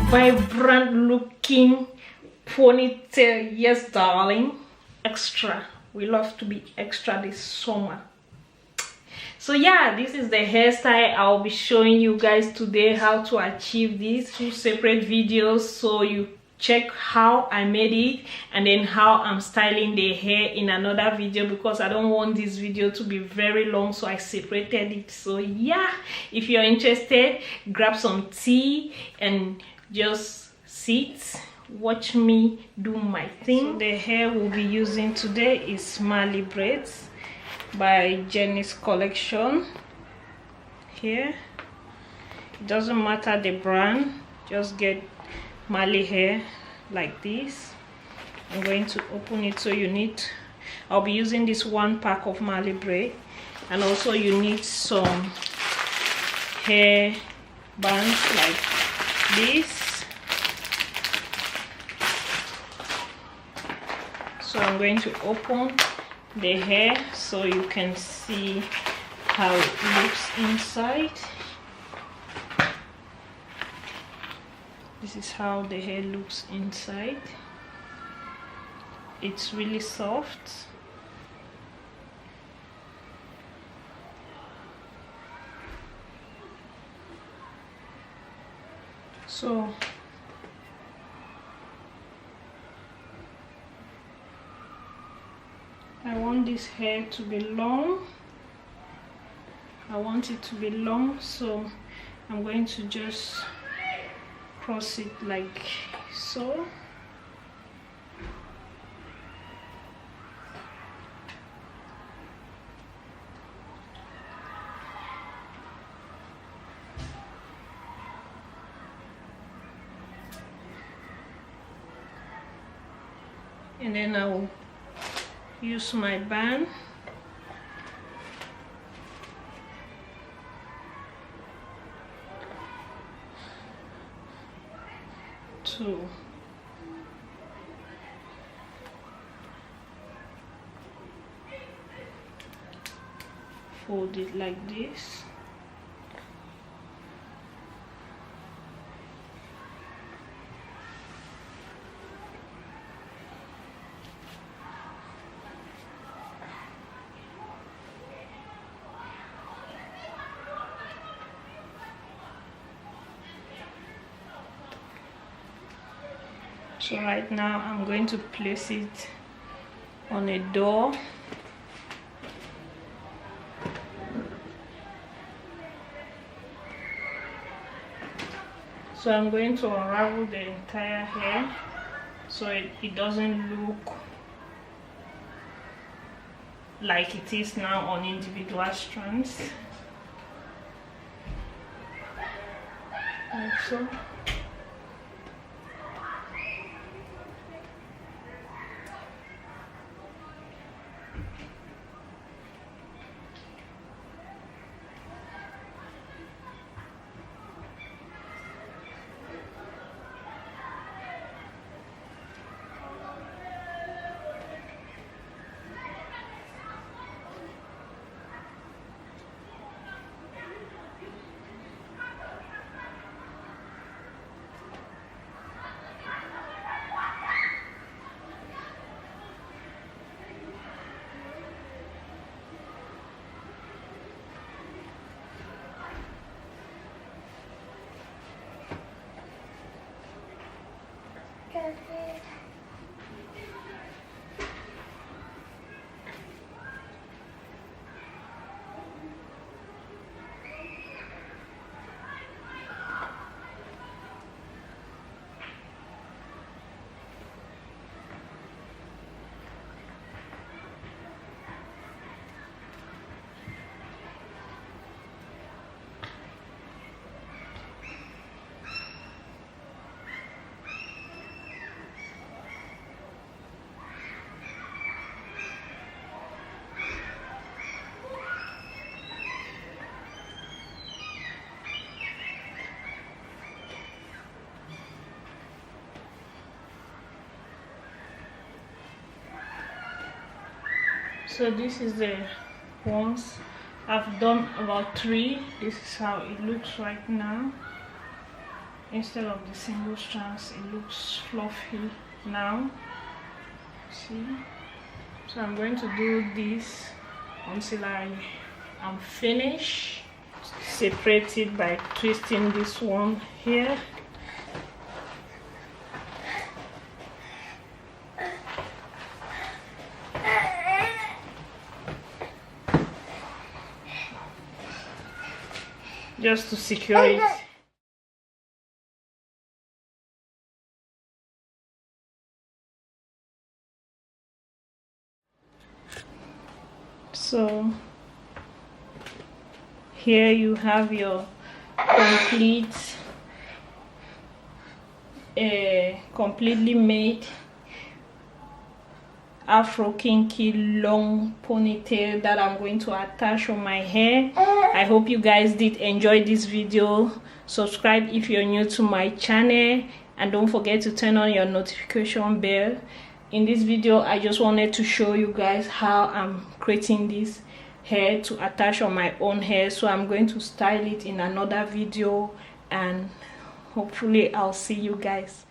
vibrant looking ponytail. Yes, darling. Extra. We love to be extra this summer. So yeah, this is the hairstyle I'll be showing you guys today, how to achieve these 2 separate videos, so you check how I made it and then how I'm styling the hair in another video, because I don't want this video to be very long, so I separated it. So yeah, if you're interested, grab some tea and just sit, watch me do my thing. So the hair we'll be using today is Marley braids by Jenny's collection. Here, it doesn't matter the brand, just get Marley hair like this. I'm going to open it. So you need, I'll be using this 1 pack of Marley braid, and also you need some hair bands like this. So I'm going to open the hair so you can see how it looks inside. This is how the hair looks inside. It's really soft. So I want this hair to be long. I want it to be long, so I'm going to just cross it like so. And then I will use my band to fold it like this. So right now I'm going to place it on a door. So I'm going to unravel the entire hair so it doesn't look like it is now on individual strands. Like so. So this is the ones I've done about 3. This is how it looks right now. instead of the single strands. It looks fluffy now. See, so I'm going to do this until I am finished. Separate it by twisting this one here. Just to secure it. So here you have your completely made Afro kinky long ponytail that I'm going to attach on my hair. I hope you guys did enjoy this video. Subscribe if you're new to my channel, and don't forget to turn on your notification bell. In this video, I just wanted to show you guys how I'm creating this hair to attach on my own hair. So I'm going to style it in another video, and hopefully I'll see you guys